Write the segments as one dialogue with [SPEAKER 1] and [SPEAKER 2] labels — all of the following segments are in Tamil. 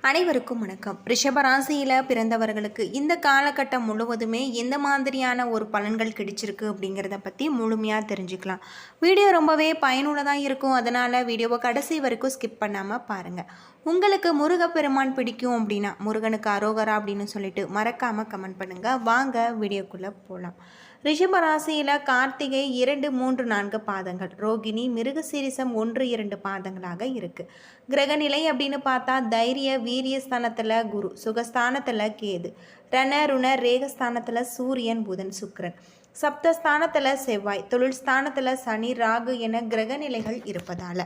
[SPEAKER 1] அனைவருக்கும் வணக்கம். ரிஷபராசியில் பிறந்தவர்களுக்கு இந்த காலகட்டம் முழுவதுமே எந்த மாதிரியான ஒரு பலன்கள் கிடைச்சிருக்கு அப்படிங்கிறத பற்றி முழுமையாக தெரிஞ்சுக்கலாம். வீடியோ ரொம்பவே பயனுள்ளதாக இருக்கும். அதனால் வீடியோவை கடைசி வரைக்கும் ஸ்கிப் பண்ணாமல் பாருங்கள். உங்களுக்கு முருகப்பெருமான் பிடிக்கும் அப்படின்னா முருகனுக்கு அரோகரா அப்படின்னு சொல்லிட்டு மறக்காமல் கமெண்ட் பண்ணுங்கள். வாங்க வீடியோக்குள்ளே போகலாம். ரிஷபராசியில் கார்த்திகை 2, 3, 4 பாதங்கள், ரோகிணி மிருகசீரிசம் 1, 2 பாதங்களாக இருக்குது. கிரகநிலை அப்படின்னு பார்த்தா தைரிய வீரிய ஸ்தானத்தில் குரு, சுகஸ்தானத்தில் கேது, ரண ருண ரேகஸ்தானத்தில் சூரியன் புதன் சுக்கிரன், சப்தஸ்தானத்தில் செவ்வாய், தொழில் ஸ்தானத்தில் சனி ராகு என கிரகநிலைகள் இருப்பதால்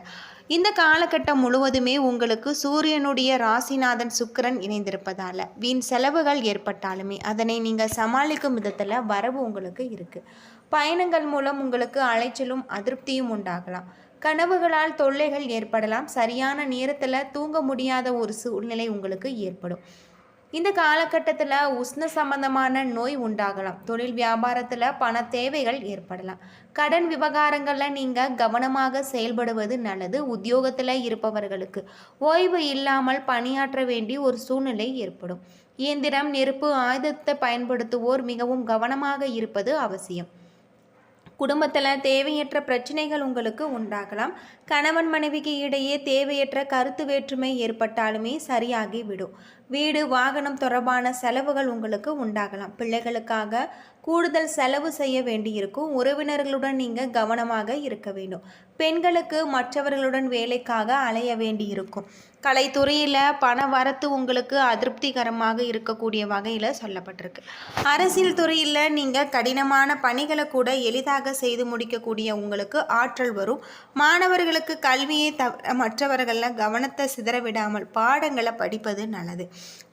[SPEAKER 1] இந்த காலகட்டம் முழுவதுமே உங்களுக்கு சூரியனுடைய ராசிநாதன் சுக்கிரன் இணைந்திருப்பதால் வீண் செலவுகள் ஏற்பட்டாலுமே அதனை நீங்கள் சமாளிக்கும் விதத்தில் வரவு உங்களுக்கு இருக்குது. பயணங்கள் மூலம் உங்களுக்கு அலைச்சலும் அதிருப்தியும் உண்டாகலாம். கனவுகளால் தொல்லைகள் ஏற்படலாம். சரியான நேரத்தில் தூங்க முடியாத ஒரு சூழ்நிலை உங்களுக்கு ஏற்படும். இந்த காலகட்டத்தில் உஷ்ண சம்பந்தமான நோய் உண்டாகலாம். தொழில் வியாபாரத்தில் பண தேவைகள் ஏற்படலாம். கடன் விவகாரங்களில் நீங்கள் கவனமாக செயல்படுவது நல்லது. உத்தியோகத்தில் இருப்பவர்களுக்கு ஓய்வு இல்லாமல் பணியாற்ற வேண்டிய ஒரு சூழ்நிலை ஏற்படும். இயந்திரம், நெருப்பு, ஆயுதத்தை பயன்படுத்துவோர் மிகவும் கவனமாக இருப்பது அவசியம். குடும்பத்தில் தேவையற்ற பிரச்சனைகள் உங்களுக்கு உண்டாகலாம். கணவன் மனைவிக்கு இடையே தேவையற்ற கருத்து வேற்றுமை ஏற்பட்டாலுமே சரியாகிவிடும். வீடு வாகனம் தொடர்பான செலவுகள் உங்களுக்கு உண்டாகலாம். பிள்ளைகளுக்காக கூடுதல் செலவு செய்ய வேண்டியிருக்கும். உறவினர்களுடன் நீங்கள் கவனமாக இருக்க வேண்டும். பெண்களுக்கு மற்றவர்களுடன் வேலைக்காக அலைய வேண்டியிருக்கும். கலைத்துறையில் பண வரத்து உங்களுக்கு அதிருப்திகரமாக இருக்கக்கூடிய வகையில் சொல்லப்பட்டிருக்கு. அரசியல் துறையில் நீங்கள் கடினமான பணிகளை கூட எளிதாக செய்து முடிக்கக்கூடிய உங்களுக்கு ஆற்றல் வரும். மாணவர்களுக்கு கல்வியை தவிர மற்றவர்களில் கவனத்தை சிதறவிடாமல் பாடங்களை படிப்பது நல்லது.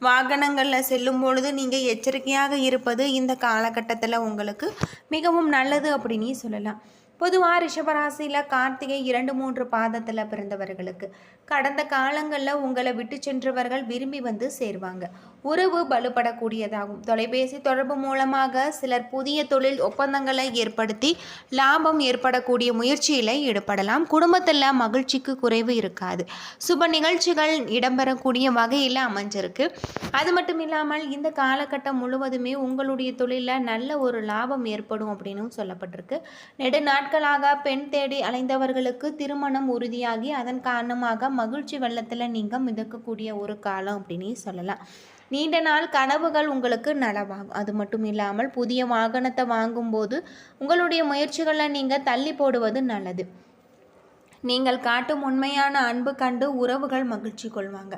[SPEAKER 1] வாகனங்களில் செல்லும் பொழுது நீங்கள் எச்சரிக்கையாக இருப்பது இந்த காலகட்டத்தில் உங்களுக்கு மிகவும் நல்லது அப்படின்னு சொல்லலாம். பொதுவாக ரிஷபராசியில் கார்த்திகை 2, 3 பாதத்தில் பிறந்தவர்களுக்கு கடந்த காலங்களில் உங்களை விட்டு சென்றவர்கள் விரும்பி வந்து சேர்வாங்க. உறவு வலுப்படக்கூடியதாகும். தொலைபேசி தொடர்பு மூலமாக சிலர் புதிய தொழில் ஒப்பந்தங்களை ஏற்படுத்தி லாபம் ஏற்படக்கூடிய முயற்சியில் ஈடுபடலாம். குடும்பத்தில் மகிழ்ச்சிக்கு குறைவு இருக்காது. சுப நிகழ்ச்சிகள் இடம்பெறக்கூடிய வகையில் அமைஞ்சிருக்கு. அது மட்டும் இல்லாமல் இந்த காலகட்டம் முழுவதுமே உங்களுடைய தொழிலில் நல்ல ஒரு லாபம் ஏற்படும் அப்படின்னு சொல்லப்பட்டிருக்கு. நெடுநாட்களாக பெண் தேடி அலைந்தவர்களுக்கு திருமணம் உறுதியாகி அதன் காரணமாக மகிழ்ச்சி வெள்ளத்தில் நீங்கள் மிதக்கக்கூடிய ஒரு காலம் அப்படின்னு சொல்லலாம். நீண்ட நாள் கனவுகள் உங்களுக்கு நனவாகும். அது மட்டும் இல்லாமல் புதிய வாகனத்தை வாங்கும்போது உங்களுடைய முயற்சிகளை நீங்கள் தள்ளி போடுவது நல்லது. நீங்கள் காட்டும் உண்மையான அன்பு கண்டு உறவுகள் மகிழ்ச்சி கொள்வாங்க.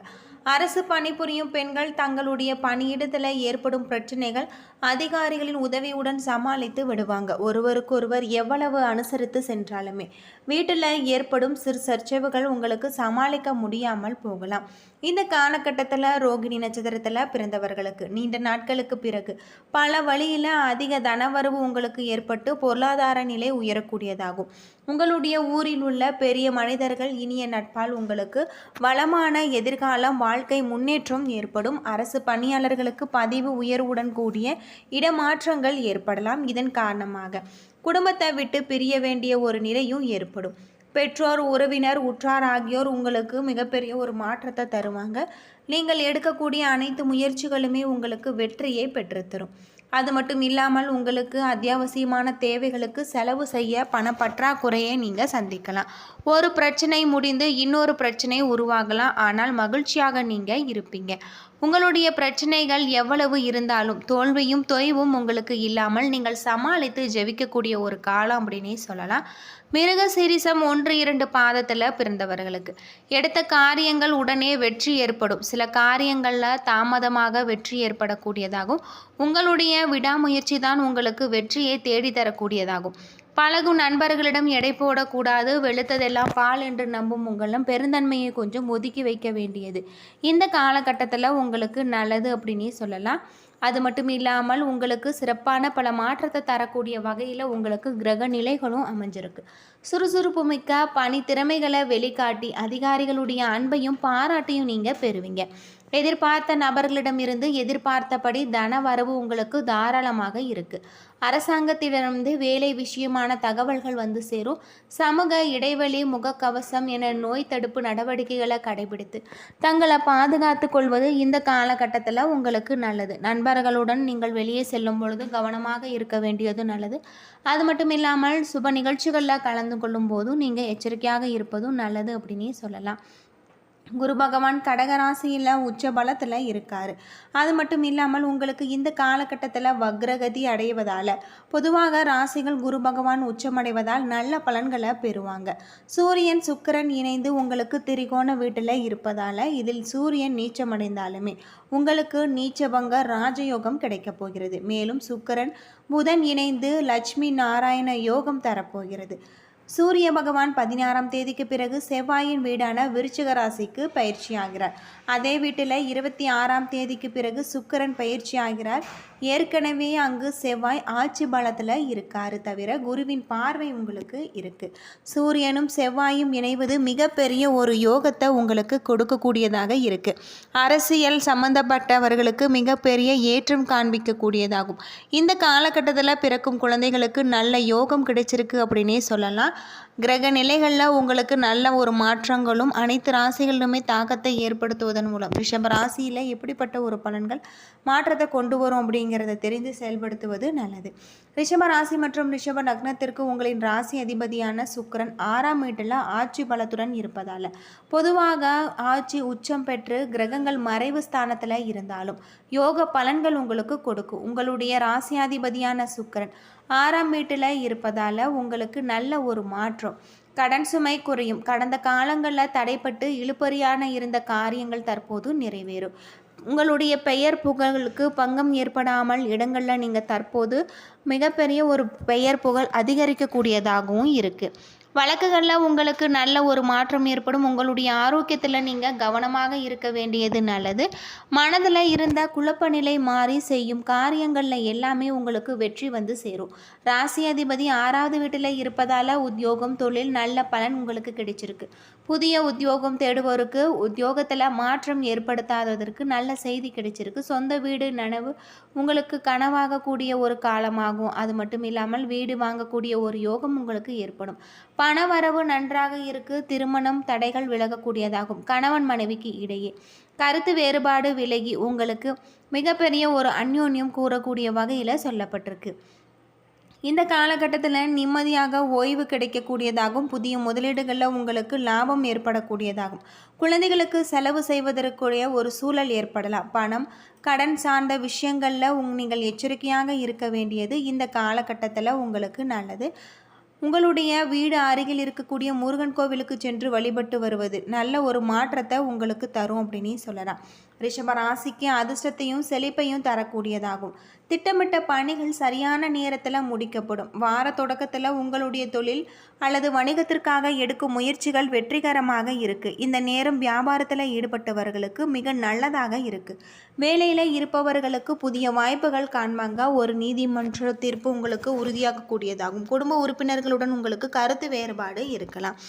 [SPEAKER 1] அரசு பணிபுரியும் பெண்கள் தங்களுடைய பணியிடத்தில் ஏற்படும் பிரச்சனைகள் அதிகாரிகளின் உதவியுடன் சமாளித்து விடுவாங்க. ஒருவருக்கொருவர் எவ்வளவு அனுசரித்து சென்றாலுமே வீட்டில் ஏற்படும் சிறு சர்ச்சைவுகள் உங்களுக்கு சமாளிக்க முடியாமல் போகலாம். இந்த காலகட்டத்தில் ரோகிணி நட்சத்திரத்தில் பிறந்தவர்களுக்கு நீண்ட நாட்களுக்கு பிறகு பல வழியில் அதிக தனவரவு உங்களுக்கு ஏற்பட்டு பொருளாதார நிலை உயரக்கூடியதாகும். உங்களுடைய ஊரில் உள்ள பெரிய மனிதர்கள் இனிய நட்பால் உங்களுக்கு வளமான எதிர்காலம் வாழ்க்கை முன்னேற்றம் ஏற்படும். அரசு பணியாளர்களுக்கு பதவி உயர்வுடன் கூடிய இடமாற்றங்கள் ஏற்படலாம். இதன் காரணமாக குடும்பத்தை விட்டு பிரிய வேண்டிய ஒரு நிலையும் ஏற்படும். பெற்றோர், உறவினர், உற்றார் ஆகியோர் உங்களுக்கு மிகப்பெரிய ஒரு மாற்றத்தை தருவாங்க. நீங்கள் எடுக்கக்கூடிய அனைத்து முயற்சிகளுமே உங்களுக்கு வெற்றியை பெற்றுத்தரும். அது மட்டும் இல்லாமல் உங்களுக்கு அத்தியாவசியமான தேவைகளுக்கு செலவு செய்ய பண பற்றாக்குறையை நீங்கள் சந்திக்கலாம். ஒரு பிரச்சனை முடிந்து இன்னொரு பிரச்சனை உருவாகலாம். ஆனால் மகிழ்ச்சியாக நீங்கள் இருப்பீங்க. உங்களுடைய பிரச்சனைகள் எவ்வளவு இருந்தாலும் தோல்வியும் தொய்வும் உங்களுக்கு இல்லாமல் நீங்கள் சமாளித்து ஜெயிக்கக்கூடிய ஒரு காலம் அப்படின்னே சொல்லலாம். மிருகசீரிசம் 1, 2 பாதத்தில் பிறந்தவர்களுக்கு எடுத்த காரியங்கள் உடனே வெற்றி ஏற்படும். சில காரியங்களில் தாமதமாக வெற்றி ஏற்படக்கூடியதாகும். உங்களுடைய விடாமுயற்சி தான் உங்களுக்கு வெற்றியை தேடித்தரக்கூடியதாகும். பழகும் நண்பர்களிடம் எடை போடக்கூடாது. வெளுத்ததெல்லாம் பால் என்று நம்பும் உங்களும் பெருந்தன்மையை கொஞ்சம் ஒதுக்கி வைக்க வேண்டியது இந்த காலகட்டத்தில் உங்களுக்கு நல்லது அப்படின்னே சொல்லலாம். அது மட்டும் இல்லாமல் உங்களுக்கு சிறப்பான பல மாற்றத்தை தரக்கூடிய வகையில் உங்களுக்கு கிரக நிலைகளும் அமைஞ்சிருக்கு. சுறுசுறுப்பு மிக்க பணி திறமைகளை வெளிக்காட்டி அதிகாரிகளுடைய அன்பையும் பாராட்டையும் நீங்கள் பெறுவீங்க. எதிர்பார்த்த நபர்களிடமிருந்து எதிர்பார்த்தபடி தன வரவு உங்களுக்கு தாராளமாக இருக்குது. அரசாங்கத்திடமிருந்து வேலை விஷயமான தகவல்கள் வந்து சேரும். சமூக இடைவெளி, முகக்கவசம் என நோய் தடுப்பு நடவடிக்கைகளை கடைபிடித்து தங்களை பாதுகாத்து கொள்வது இந்த காலகட்டத்தில் உங்களுக்கு நல்லது. நண்பர்களுடன் நீங்கள் வெளியே செல்லும் பொழுது கவனமாக இருக்க வேண்டியது நல்லது. அது மட்டும் இல்லாமல் சுப நிகழ்ச்சிகளில் கலந்து கொள்ளும் போதும் நீங்கள் எச்சரிக்கையாக இருப்பதும் நல்லது அப்படின்னே சொல்லலாம். குரு பகவான் கடகராசியில் உச்ச பலத்தில் இருக்கார். அது மட்டும் இல்லாமல் உங்களுக்கு இந்த காலகட்டத்தில் வக்ரகதி அடைவதால் பொதுவாக ராசிகள் குரு பகவான் உச்சமடைவதால் நல்ல பலன்களை பெறுவாங்க. சூரியன் சுக்கிரன் இணைந்து உங்களுக்கு திரிகோண வீட்டில் இருப்பதால் இதில் சூரியன் நீச்சமடைந்தாலுமே உங்களுக்கு நீச்சபங்க ராஜயோகம் கிடைக்கப் போகிறது. மேலும் சுக்கிரன் புதன் இணைந்து லட்சுமி நாராயண யோகம் தரப்போகிறது. சூரிய பகவான் 16ஆம் தேதிக்கு பிறகு செவ்வாயின் வீடான விருச்சிக ராசிக்கு பயிற்சி ஆகிறார். அதே வீட்டில் 26ஆம் தேதிக்கு பிறகு சுக்கிரன் பயிற்சி ஆகிறார். ஏற்கனவே அங்கு செவ்வாய் ஆட்சி பலத்தில் இருக்காரு. தவிர குருவின் பார்வை உங்களுக்கு இருக்குது. சூரியனும் செவ்வாயும் இணைவது மிகப்பெரிய ஒரு யோகத்தை உங்களுக்கு கொடுக்கக்கூடியதாக இருக்குது. அரசியல் சம்பந்தப்பட்டவர்களுக்கு மிகப்பெரிய ஏற்றம் காண்பிக்கக்கூடியதாகும். இந்த காலகட்டத்தில் பிறக்கும் குழந்தைகளுக்கு நல்ல யோகம் கிடைச்சிருக்கு அப்படின்னே சொல்லலாம். கிரக நிலைகளில் உங்களுக்கு நல்ல ஒரு மாற்றங்களும் அனைத்து ராசிகளிலுமே தாக்கத்தை ஏற்படுத்துவதன் மூலம் ரிஷப ராசியில் எப்படிப்பட்ட ஒரு பலன்கள் மாற்றத்தை கொண்டு வரும் அப்படிங்கிறத தெரிந்து செயல்படுத்துவது நல்லது. ரிஷப ராசி மற்றும் ரிஷப லக்னத்திற்கு உங்களின் ராசி அதிபதியான சுக்கிரன் 6ஆம் வீட்டில் ஆட்சி பலத்துடன் இருப்பதால் பொதுவாக ஆட்சி உச்சம் பெற்று கிரகங்கள் மறைவு ஸ்தானத்தில் இருந்தாலும் யோக பலன்கள் உங்களுக்கு கொடுக்கும். உங்களுடைய ராசியாதிபதியான சுக்கிரன் 6ஆம் வீட்டில் இருப்பதால் உங்களுக்கு நல்ல ஒரு மாற்றம், கடன் சுமை குறையும். கடந்த காலங்களில் தடைப்பட்டு இழுபறியான இருந்த காரியங்கள் தற்போது நிறைவேறும். உங்களுடைய பெயர் புகழுக்கு பங்கம் ஏற்படாமல் இடங்களில் நீங்கள் தற்போது மிகப்பெரிய ஒரு பெயர் புகழ் அதிகரிக்கக்கூடியதாகவும் இருக்குது. வழக்குகளில் உங்களுக்கு நல்ல ஒரு மாற்றம் ஏற்படும். உங்களுடைய ஆரோக்கியத்தில் நீங்கள் கவனமாக இருக்க வேண்டியது நல்லது. மனதில் இருந்த குழப்ப நிலை மாறி செய்யும் காரியங்களில் எல்லாமே உங்களுக்கு வெற்றி வந்து சேரும். ராசி அதிபதி 6ஆவது வீட்டில் இருப்பதால் உத்தியோகம் தொழில் நல்ல பலன் உங்களுக்கு கிடைச்சிருக்கு. புதிய உத்தியோகம் தேடுவோருக்கு உத்தியோகத்தில் மாற்றம் ஏற்படுத்தாததற்கு நல்ல செய்தி கிடைச்சிருக்கு. சொந்த வீடு நனவு உங்களுக்கு கனவாகக்கூடிய ஒரு காலமாகும். அது மட்டும் இல்லாமல் வீடு வாங்கக்கூடிய ஒரு யோகம் உங்களுக்கு ஏற்படும். பண வரவு நன்றாக இருக்கு. திருமணம் தடைகள் விலகக்கூடியதாகும். கணவன் மனைவிக்கு இடையே கருத்து வேறுபாடு விலகி உங்களுக்கு மிகப்பெரிய ஒரு அந்யோன்யம் கூறக்கூடிய வகையில் சொல்லப்பட்டிருக்கு. இந்த காலகட்டத்தில் நிம்மதியாக ஓய்வு கிடைக்கக்கூடியதாகும். புதிய முதலீடுகளில் உங்களுக்கு லாபம் ஏற்படக்கூடியதாகும். குழந்தைகளுக்கு செலவு செய்வதற்குரிய ஒரு சூழல் ஏற்படலாம். பணம் கடன் சார்ந்த விஷயங்களில் நீங்கள் எச்சரிக்கையாக இருக்க வேண்டியது இந்த காலகட்டத்தில் உங்களுக்கு நல்லது. உங்களுடைய வீடு அருகில் இருக்கக்கூடிய முருகன் கோவிலுக்கு சென்று வழிபட்டு வருவது நல்ல ஒரு மாற்றத்தை உங்களுக்கு தரும் அப்படின்னு சொல்லலாம். ரிஷப ராசிக்கு அதிர்ஷ்டத்தையும் செழிப்பையும் தரக்கூடியதாகும். திட்டமிட்ட பணிகள் சரியான நேரத்தில் முடிக்கப்படும். வார தொடக்கத்தில் உங்களுடைய தொழில் அல்லது வணிகத்திற்காக எடுக்கும் முயற்சிகள் வெற்றிகரமாக இருக்குது. இந்த நேரம் வியாபாரத்தில் ஈடுபட்டவர்களுக்கு மிக நல்லதாக இருக்குது. வேலையில் இருப்பவர்களுக்கு புதிய வாய்ப்புகள் காண்பாங்க. ஒரு நீதிமன்ற தீர்ப்பு உங்களுக்கு உறுதியாகக்கூடியதாகும். குடும்ப உறுப்பினர்களுடன் உங்களுக்கு கருத்து வேறுபாடு இருக்கலாம்.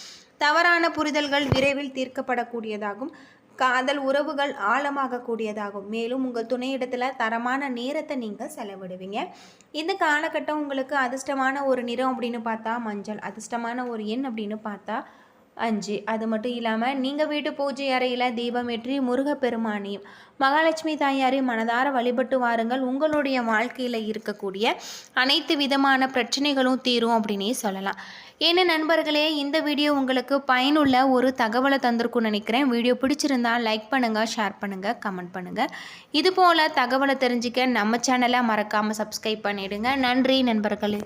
[SPEAKER 1] தவறான புரிதல்கள் விரைவில் தீர்க்கப்படக்கூடியதாகும். காதல் உறவுகள் ஆழமாக கூடியதாகும். மேலும் உங்கள் துணையிடத்தில் தரமான நேரத்தை நீங்கள் செலவிடுவீங்க. இந்த காலகட்டம் உங்களுக்கு அதிர்ஷ்டமான ஒரு நிறம் அப்படின்னு பார்த்தா மஞ்சள், அதிர்ஷ்டமான ஒரு எண் அப்படின்னு பார்த்தா 5. அது மட்டும் இல்லாமல் நீங்கள் வீட்டு பூஜை அறையில் தீபமேற்றி முருகப்பெருமானையும் மகாலட்சுமி தாயாரையும் மனதார வழிபட்டு வாருங்கள். உங்களுடைய வாழ்க்கையில் இருக்கக்கூடிய அனைத்து விதமான பிரச்சனைகளும் தீரும் அப்படின்னே சொல்லலாம். என்ன நண்பர்களே, இந்த வீடியோ உங்களுக்கு பயனுள்ள ஒரு தகவலை தந்திருக்கும்னு நினைக்கிறேன். வீடியோ பிடிச்சிருந்தால் லைக் பண்ணுங்கள், ஷேர் பண்ணுங்கள், கமெண்ட் பண்ணுங்கள். இதுபோல் தகவலை தெரிஞ்சுக்க நம்ம சேனலை மறக்காமல் சப்ஸ்கிரைப் பண்ணிவிடுங்க. நன்றி நண்பர்களே.